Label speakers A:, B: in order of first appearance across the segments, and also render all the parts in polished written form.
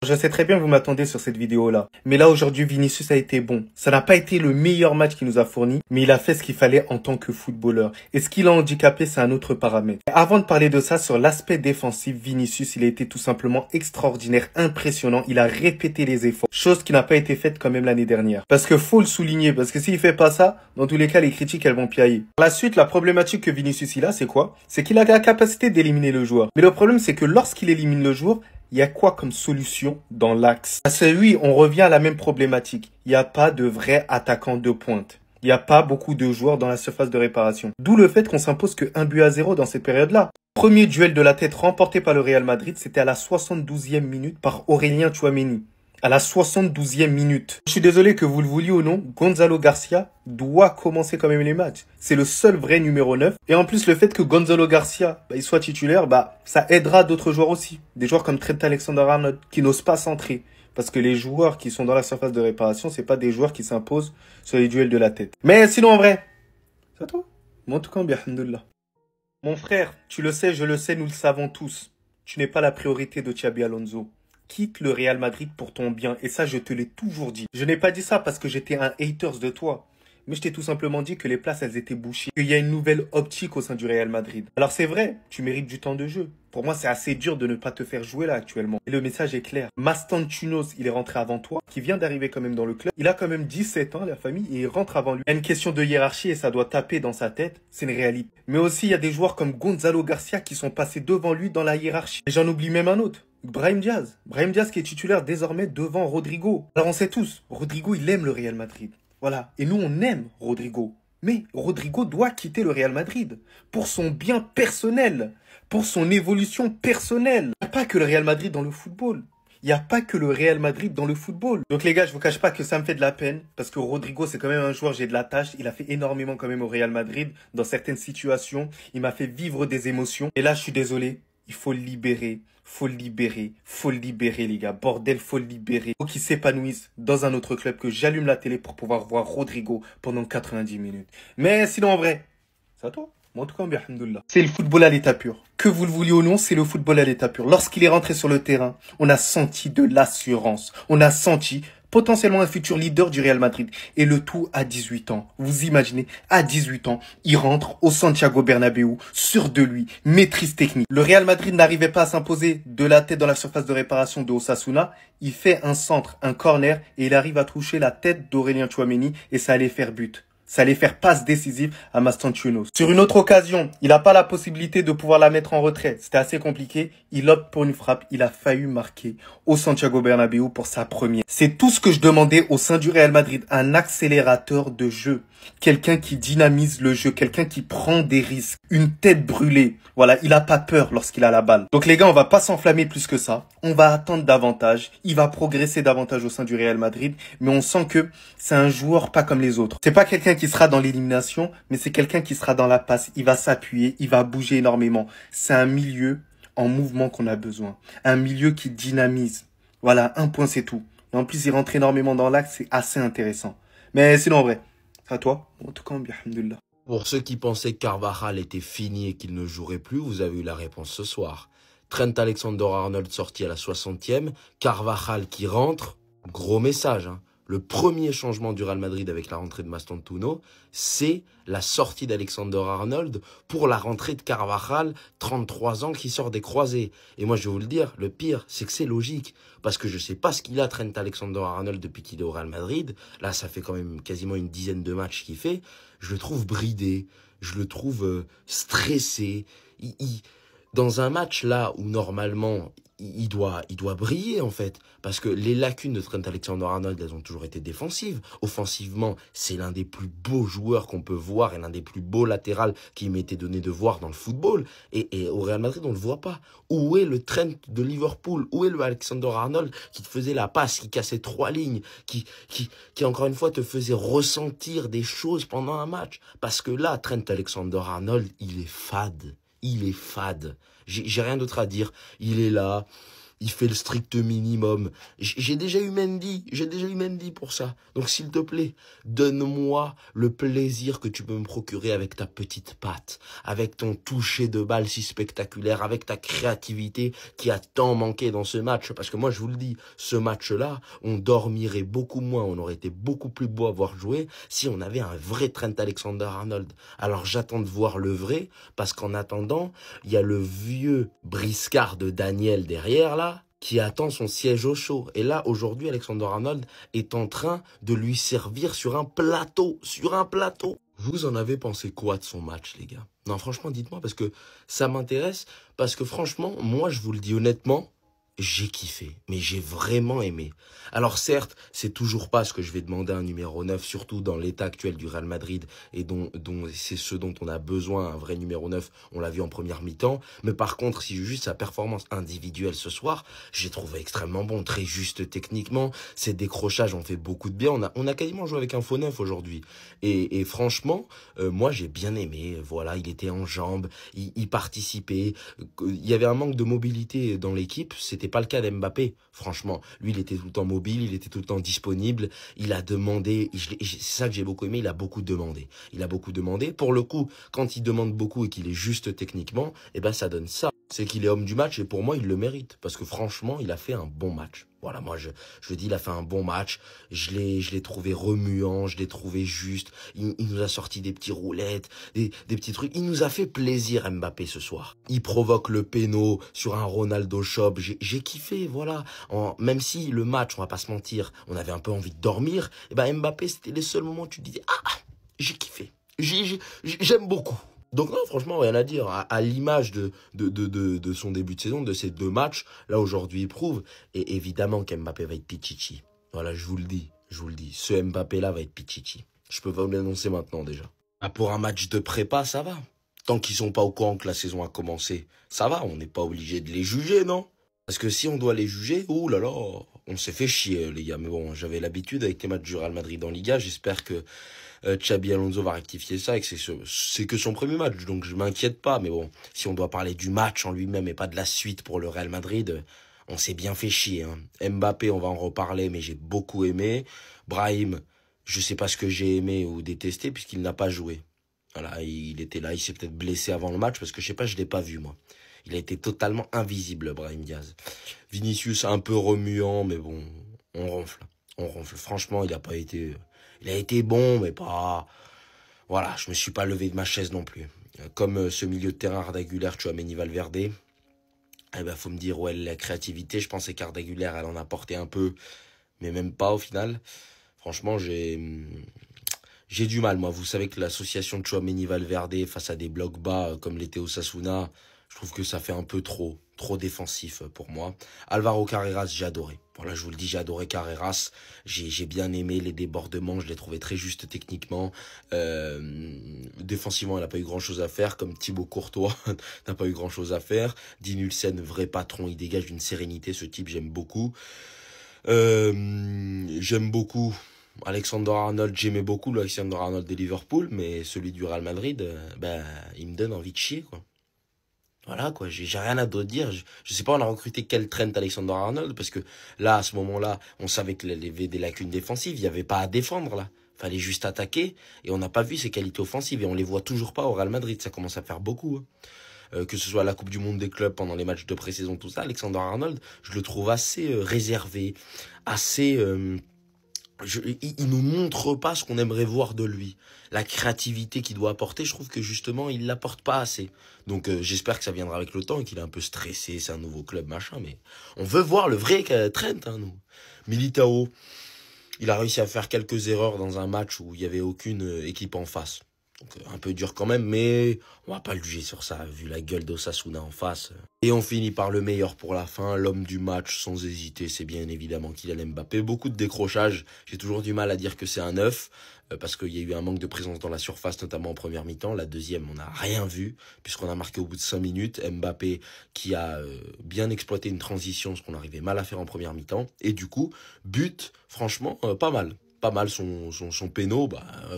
A: Je sais très bien que vous m'attendez sur cette vidéo-là. Mais là, aujourd'hui, Vinicius a été bon. Ça n'a pas été le meilleur match qu'il nous a fourni, mais il a fait ce qu'il fallait en tant que footballeur. Et ce qu'il a handicapé, c'est un autre paramètre. Et avant de parler de ça, sur l'aspect défensif, Vinicius, il a été tout simplement extraordinaire, impressionnant. Il a répété les efforts. Chose qui n'a pas été faite quand même l'année dernière. Parce que faut le souligner, parce que s'il fait pas ça, dans tous les cas, les critiques, elles vont piailler. Par la suite, la problématique que Vinicius il a, c'est quoi? C'est qu'il a la capacité d'éliminer le joueur. Mais le problème, c'est que lorsqu'il élimine le joueur, il y a quoi comme solution dans l'axe? Parce que oui, on revient à la même problématique. Il n'y a pas de vrai attaquant de pointe. Il n'y a pas beaucoup de joueurs dans la surface de réparation. D'où le fait qu'on s'impose que 1-0 dans cette période-là. Premier duel de la tête remporté par le Real Madrid, c'était à la 72e minute par Aurélien Tchouaméni. À la 72e minute. Je suis désolé que vous le vouliez ou non, Gonzalo Garcia doit commencer quand même les matchs. C'est le seul vrai numéro 9. Et en plus, le fait que Gonzalo Garcia il soit titulaire, ça aidera d'autres joueurs aussi. Des joueurs comme Trent Alexander-Arnold qui n'osent pas centrer. Parce que les joueurs qui sont dans la surface de réparation, c'est pas des joueurs qui s'imposent sur les duels de la tête. Mais sinon, en vrai, c'est à toi. Moi, en tout cas, bien, alhamdoulilah. Mon frère, tu le sais, je le sais, nous le savons tous. Tu n'es pas la priorité de Xabi Alonso. Quitte le Real Madrid pour ton bien. Et ça, je te l'ai toujours dit. Je n'ai pas dit ça parce que j'étais un haters de toi. Mais je t'ai tout simplement dit que les places, elles étaient bouchées. Qu'il y a une nouvelle optique au sein du Real Madrid. Alors c'est vrai, tu mérites du temps de jeu. Pour moi, c'est assez dur de ne pas te faire jouer là actuellement. Et le message est clair. Mastantuono, il est rentré avant toi, qui vient d'arriver quand même dans le club. Il a quand même 17 ans, la famille, et il rentre avant lui. Il y a une question de hiérarchie et ça doit taper dans sa tête. C'est une réalité. Mais aussi, il y a des joueurs comme Gonzalo Garcia qui sont passés devant lui dans la hiérarchie. Et j'en oublie même un autre. Brahim Diaz. Brahim Diaz qui est titulaire désormais devant Rodrigo. Alors on sait tous, Rodrigo, il aime le Real Madrid. Voilà. Et nous, on aime Rodrigo. Mais Rodrigo doit quitter le Real Madrid. Pour son bien personnel. Pour son évolution personnelle. Il n'y a pas que le Real Madrid dans le football. Il n'y a pas que le Real Madrid dans le football. Donc les gars, je vous cache pas que ça me fait de la peine. Parce que Rodrigo, c'est quand même un joueur, j'ai de la tâche. Il a fait énormément quand même au Real Madrid. Dans certaines situations. Il m'a fait vivre des émotions. Et là, je suis désolé. Il faut le libérer. Faut le libérer. Faut le libérer, les gars. Bordel, faut le libérer. Faut qu'il s'épanouisse dans un autre club, que j'allume la télé pour pouvoir voir Rodrigo pendant 90 minutes. Mais sinon, en vrai, c'est à toi. Moi, en tout cas, bien, alhamdoulilah. C'est le football à l'état pur. Que vous le vouliez ou non, c'est le football à l'état pur. Lorsqu'il est rentré sur le terrain, on a senti de l'assurance. On a senti potentiellement un futur leader du Real Madrid. Et le tout à 18 ans. Vous imaginez, à 18 ans, il rentre au Santiago Bernabéu, sûr de lui, maîtrise technique. Le Real Madrid n'arrivait pas à s'imposer de la tête dans la surface de réparation de Osasuna. Il fait un centre, un corner, et il arrive à toucher la tête d'Aurélien Tchouaméni, et ça allait faire but. Ça allait faire passe décisive à Mastantuono. Sur une autre occasion, il n'a pas la possibilité de pouvoir la mettre en retrait. C'était assez compliqué. Il opte pour une frappe. Il a failli marquer au Santiago Bernabéu pour sa première. C'est tout ce que je demandais au sein du Real Madrid. Un accélérateur de jeu. Quelqu'un qui dynamise le jeu. Quelqu'un qui prend des risques. Une tête brûlée. Voilà, il a pas peur lorsqu'il a la balle. Donc les gars, on va pas s'enflammer plus que ça. On va attendre davantage. Il va progresser davantage au sein du Real Madrid. Mais on sent que c'est un joueur pas comme les autres. C'est pas quelqu'un qui sera dans l'élimination, mais c'est quelqu'un qui sera dans la passe. Il va s'appuyer, il va bouger énormément. C'est un milieu en mouvement qu'on a besoin. Un milieu qui dynamise. Voilà, un point c'est tout. Et en plus, il rentre énormément dans l'axe, c'est assez intéressant. Mais sinon, en vrai, à toi. En tout cas, bien, alhamdoulilah.
B: Pour ceux qui pensaient que Carvajal était fini et qu'il ne jouerait plus, vous avez eu la réponse ce soir. Trent Alexander-Arnold sorti à la 60e, Carvajal qui rentre, gros message. Le premier changement du Real Madrid avec la rentrée de Mastantuono, c'est la sortie d'Alexander-Arnold pour la rentrée de Carvajal, 33 ans, qui sort des croisés. Et moi, je vais vous le dire, le pire, c'est que c'est logique. Parce que je sais pas ce qu'il a, Trent Alexander-Arnold, depuis qu'il est au Real Madrid. Là, ça fait quand même quasiment une dizaine de matchs qu'il fait. Je le trouve bridé, je le trouve stressé. Dans un match là où normalement il doit briller en fait, parce que les lacunes de Trent Alexander-Arnold, elles ont toujours été défensives. Offensivement, c'est l'un des plus beaux joueurs qu'on peut voir et l'un des plus beaux latérales qui m'était donné de voir dans le football. Et au Real Madrid, on le voit pas. Où est le Trent de Liverpool? Où est le Alexander-Arnold qui te faisait la passe, qui cassait 3 lignes, qui encore une fois te faisait ressentir des choses pendant un match? Parce que là, Trent Alexander-Arnold, il est fade. Il est fade. J'ai rien d'autre à dire. Il est là. il fait le strict minimum. J'ai déjà eu Mendy pour ça. Donc s'il te plaît, donne-moi le plaisir que tu peux me procurer avec ta petite patte, avec ton toucher de balle si spectaculaire, avec ta créativité qui a tant manqué dans ce match. Parce que moi je vous le dis, ce match-là, on dormirait beaucoup moins, on aurait été beaucoup plus beau à voir jouer si on avait un vrai Trent Alexander-Arnold. Alors j'attends de voir le vrai, parce qu'en attendant, il y a le vieux briscard de Daniel derrière là, qui attend son siège au chaud. Et là, aujourd'hui, Alexander-Arnold est en train de lui servir sur un plateau. Vous en avez pensé quoi de son match, les gars? Non, franchement, dites-moi, parce que ça m'intéresse. Parce que franchement, moi, je vous le dis honnêtement, j'ai kiffé, mais j'ai vraiment aimé. Alors certes, c'est toujours pas ce que je vais demander à un numéro 9, surtout dans l'état actuel du Real Madrid, et dont c'est ce dont on a besoin, un vrai numéro 9, on l'a vu en première mi-temps. Mais par contre, si juste sa performance individuelle ce soir, j'ai trouvé extrêmement bon, très juste techniquement. Ses décrochages ont fait beaucoup de bien. On a quasiment joué avec un faux neuf aujourd'hui. Et franchement, moi j'ai bien aimé. Voilà, il était en jambes, il participait. Il y avait un manque de mobilité dans l'équipe, c'était pas le cas d'Mbappé. Franchement, lui, il était tout le temps mobile, il était tout le temps disponible. Il a demandé, c'est ça que j'ai beaucoup aimé, il a beaucoup demandé. Il a beaucoup demandé. Pour le coup, quand il demande beaucoup et qu'il est juste techniquement, eh ben ça donne ça. C'est qu'il est homme du match et pour moi, il le mérite. Parce que franchement, il a fait un bon match. Voilà, moi je dis, il a fait un bon match. Je l'ai trouvé remuant, je l'ai trouvé juste. Il nous a sorti des petits roulettes, des petits trucs. Il nous a fait plaisir, Mbappé, ce soir. Il provoque le péno sur un Ronaldo Shop. J'ai kiffé, voilà. Même si le match, on va pas se mentir, on avait un peu envie de dormir, et ben Mbappé, c'était les seuls moments où tu te disais, j'ai kiffé. J'aime beaucoup. Donc non, franchement, rien à dire. À l'image de son début de saison, de ces deux matchs, là aujourd'hui il prouve. Et évidemment qu'Mbappé va être Pichichi. Voilà, je vous le dis. Ce Mbappé-là va être Pichichi. Je peux pas vous l'annoncer maintenant déjà. Pour un match de prépa, ça va. Tant qu'ils sont pas au courant que la saison a commencé, ça va, on n'est pas obligé de les juger, non? Parce que si on doit les juger, ouh là là, on s'est fait chier, les gars. Mais bon, j'avais l'habitude avec les matchs du Real Madrid en Liga. J'espère que Xabi Alonso va rectifier ça et que c'est que son premier match. Donc je m'inquiète pas. Mais bon, si on doit parler du match en lui-même et pas de la suite pour le Real Madrid, on s'est bien fait chier. Hein. Mbappé, on va en reparler, mais j'ai beaucoup aimé. Brahim, je sais pas ce que j'ai aimé ou détesté puisqu'il n'a pas joué. Voilà, il était là, il s'est peut-être blessé avant le match parce que je sais pas, je l'ai pas vu moi. Il a été totalement invisible, Brahim Diaz. Vinicius un peu remuant, mais bon, on ronfle. Franchement, il a été bon, mais pas. Voilà, je me suis pas levé de ma chaise non plus. Comme ce milieu de terrain Arda Güler, Tchouaméni Valverde. Eh ben, faut me dire, ouais, la créativité, je pensais qu'Arda Güler, elle en apportait un peu, mais même pas au final. Franchement, j'ai du mal, moi. Vous savez que l'association de Tchouaméni Valverde face à des blocs bas comme l'était Osasuna, je trouve que ça fait un peu trop défensif pour moi. Alvaro Carreras, j'ai adoré. Voilà, je vous le dis, j'ai adoré Carreras. J'ai bien aimé les débordements, je l'ai trouvé très juste techniquement. Défensivement, il n'a pas eu grand-chose à faire, comme Thibaut Courtois n'a pas eu grand-chose à faire. Dean Hulsen, vrai patron, il dégage une sérénité, ce type, j'aime beaucoup. J'aime beaucoup Alexander-Arnold, j'aimais beaucoup l'Alexander-Arnold de Liverpool, mais celui du Real Madrid, il me donne envie de chier, quoi. Voilà, quoi, j'ai rien à d'autre dire. Je sais pas, on a recruté quel Trent Alexander-Arnold, parce que là, à ce moment-là, on savait qu'il y avait des lacunes défensives, il n'y avait pas à défendre, là. Fallait juste attaquer, et on n'a pas vu ses qualités offensives, et on les voit toujours pas au Real Madrid, ça commence à faire beaucoup, hein. Que ce soit la Coupe du Monde des clubs pendant les matchs de pré-saison, tout ça, Alexander-Arnold, je le trouve assez réservé, assez... il nous montre pas ce qu'on aimerait voir de lui. La créativité qu'il doit apporter, je trouve que justement, il l'apporte pas assez. Donc j'espère que ça viendra avec le temps et qu'il est un peu stressé, c'est un nouveau club, machin, mais on veut voir le vrai Trent, hein, nous. Militao, il a réussi à faire quelques erreurs dans un match où il y avait aucune équipe en face. Donc un peu dur quand même, mais on va pas le juger sur ça, vu la gueule d'Osasuna en face. Et on finit par le meilleur pour la fin, l'homme du match, sans hésiter, c'est bien évidemment Kylian Mbappé. Beaucoup de décrochages, j'ai toujours du mal à dire que c'est un 9, parce qu'il y a eu un manque de présence dans la surface, notamment en première mi-temps. La deuxième, on n'a rien vu, puisqu'on a marqué au bout de 5 minutes. Mbappé qui a bien exploité une transition, ce qu'on arrivait mal à faire en première mi-temps. Et du coup, but, franchement, pas mal. pas mal son péno,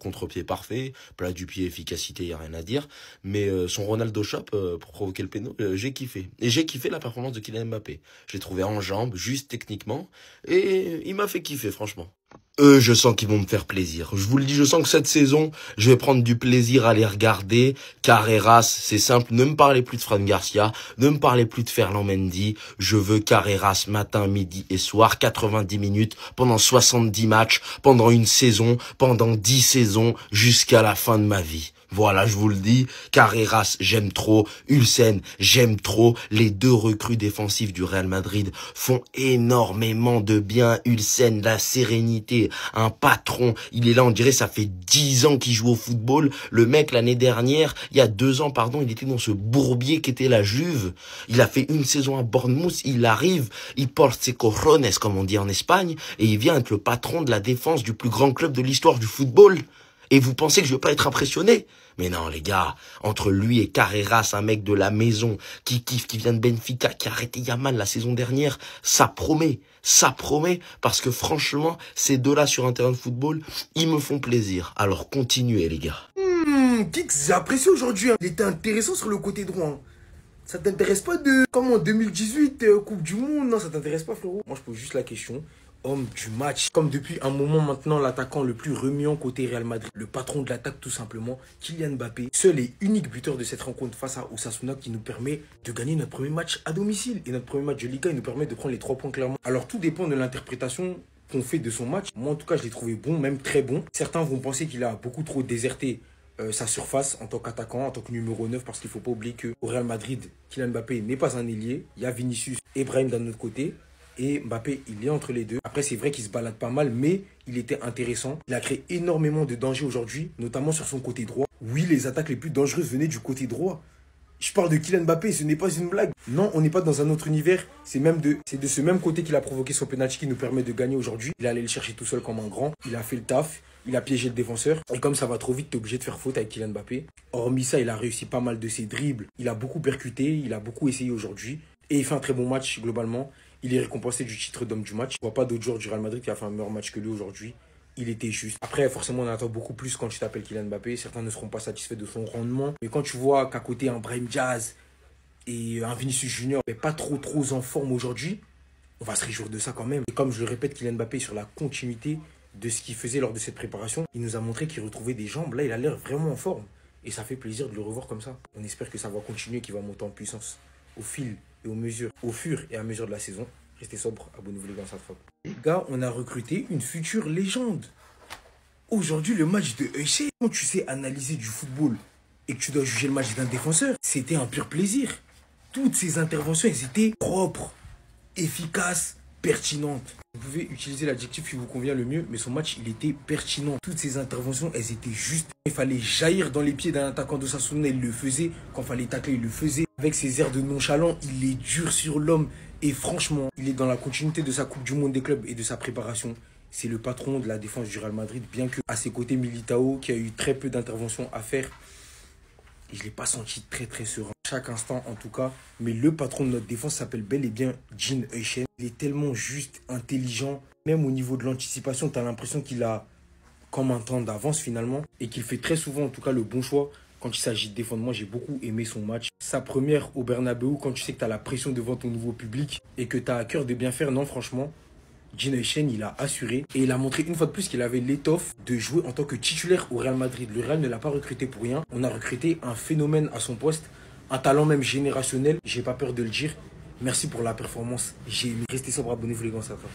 B: contre-pied parfait, plat du pied, efficacité, y a rien à dire. Mais son Ronaldo Shop pour provoquer le péno, j'ai kiffé. Et j'ai kiffé la performance de Kylian Mbappé. Je l'ai trouvé en jambes, juste techniquement, et il m'a fait kiffer, franchement. Je sens qu'ils vont me faire plaisir. Je vous le dis, je sens que cette saison, je vais prendre du plaisir à les regarder. Carreras, c'est simple, ne me parlez plus de Fran Garcia, ne me parlez plus de Ferland Mendy. Je veux Carreras matin, midi et soir, 90 minutes, pendant 70 matchs, pendant une saison, pendant 10 saisons, jusqu'à la fin de ma vie. Voilà, je vous le dis, Carreras, j'aime trop. Hulsen, j'aime trop. Les deux recrues défensives du Real Madrid font énormément de bien. Hulsen, la sérénité, un patron. Il est là, on dirait, ça fait 10 ans qu'il joue au football. Le mec, l'année dernière, il y a 2 ans, pardon, il était dans ce bourbier qu'était la Juve. Il a fait une saison à Bournemouth. Il arrive, il porte ses cojones, comme on dit en Espagne, et il vient être le patron de la défense du plus grand club de l'histoire du football. Et vous pensez que je vais pas être impressionné? Mais non, les gars, entre lui et Carreras, un mec de la maison, qui kiffe, qui vient de Benfica, qui a arrêté Yamal la saison dernière, ça promet, parce que franchement, ces deux-là sur un terrain de football, ils me font plaisir. Alors continuez, les gars.
C: Kix, j'ai apprécié aujourd'hui, hein. Il était intéressant sur le côté droit, hein. Ça t'intéresse pas de, comme en 2018, Coupe du Monde? Non, ça t'intéresse pas, frérot? Moi, je pose juste la question. Homme du match, comme depuis un moment maintenant l'attaquant le plus remuant côté Real Madrid, le patron de l'attaque tout simplement, Kylian Mbappé, seul et unique buteur de cette rencontre face à Osasuna qui nous permet de gagner notre premier match à domicile. Et notre premier match de Liga, il nous permet de prendre les 3 points clairement. Alors tout dépend de l'interprétation qu'on fait de son match. Moi en tout cas je l'ai trouvé bon, même très bon. Certains vont penser qu'il a beaucoup trop déserté sa surface en tant qu'attaquant, en tant que numéro 9, parce qu'il ne faut pas oublier qu'au Real Madrid, Kylian Mbappé n'est pas un ailier. Il y a Vinicius et Brahim d'un autre côté. Et Mbappé, il est entre les deux. Après, c'est vrai qu'il se balade pas mal, mais il était intéressant. Il a créé énormément de dangers aujourd'hui, notamment sur son côté droit. Oui, les attaques les plus dangereuses venaient du côté droit. Je parle de Kylian Mbappé, ce n'est pas une blague. Non, on n'est pas dans un autre univers. C'est de ce même côté qu'il a provoqué son penalty qui nous permet de gagner aujourd'hui. Il est allé le chercher tout seul comme un grand. Il a fait le taf. Il a piégé le défenseur. Et comme ça va trop vite, tu es obligé de faire faute avec Kylian Mbappé. Hormis ça, il a réussi pas mal de ses dribbles. Il a beaucoup percuté. Il a beaucoup essayé aujourd'hui. Et il fait un très bon match globalement. Il est récompensé du titre d'homme du match. Je ne vois pas d'autres joueurs du Real Madrid qui a fait un meilleur match que lui aujourd'hui. Il était juste. Après, forcément, on attend beaucoup plus quand tu t'appelles Kylian Mbappé. Certains ne seront pas satisfaits de son rendement. Mais quand tu vois qu'à côté, un Brahim Diaz et un Vinicius Junior n'est pas trop en forme aujourd'hui, on va se réjouir de ça quand même. Et comme je le répète, Kylian Mbappé sur la continuité de ce qu'il faisait lors de cette préparation, il nous a montré qu'il retrouvait des jambes. Là, il a l'air vraiment en forme. Et ça fait plaisir de le revoir comme ça. On espère que ça va continuer, qu'il va monter en puissance au fil et au fur et à mesure de la saison. Restez sobre, abonnez-vous les gars, ça frappe. Les gars, on a recruté une future légende. Aujourd'hui, le match de Eche, quand tu sais analyser du football et que tu dois juger le match d'un défenseur, c'était un pur plaisir. Toutes ces interventions, elles étaient propres, efficaces, pertinentes. Vous pouvez utiliser l'adjectif qui vous convient le mieux, mais son match, il était pertinent. Toutes ces interventions, elles étaient justes. Il fallait jaillir dans les pieds d'un attaquant d'Osasuna, il le faisait. Quand il fallait tacler, il le faisait. Avec ses airs de nonchalant, il est dur sur l'homme. Et franchement, il est dans la continuité de sa Coupe du Monde des clubs et de sa préparation. C'est le patron de la défense du Real Madrid, bien que à ses côtés Militao, qui a eu très peu d'interventions à faire. Et je ne l'ai pas senti très serein. Chaque instant en tout cas. Mais le patron de notre défense s'appelle bel et bien Jean Euchen. Il est tellement juste, intelligent. Même au niveau de l'anticipation, tu as l'impression qu'il a comme un temps d'avance finalement. Et qu'il fait très souvent en tout cas le bon choix quand il s'agit de défendre. Moi j'ai beaucoup aimé son match. Sa première au Bernabeu, quand tu sais que tu as la pression devant ton nouveau public et que tu as à cœur de bien faire, non franchement. Jean Euchen, il a assuré et il a montré une fois de plus qu'il avait l'étoffe de jouer en tant que titulaire au Real Madrid. Le Real ne l'a pas recruté pour rien. On a recruté un phénomène à son poste, un talent même générationnel. J'ai pas peur de le dire. Merci pour la performance. J'ai aimé. Restez sobre, abonnez-vous les gars, ça va.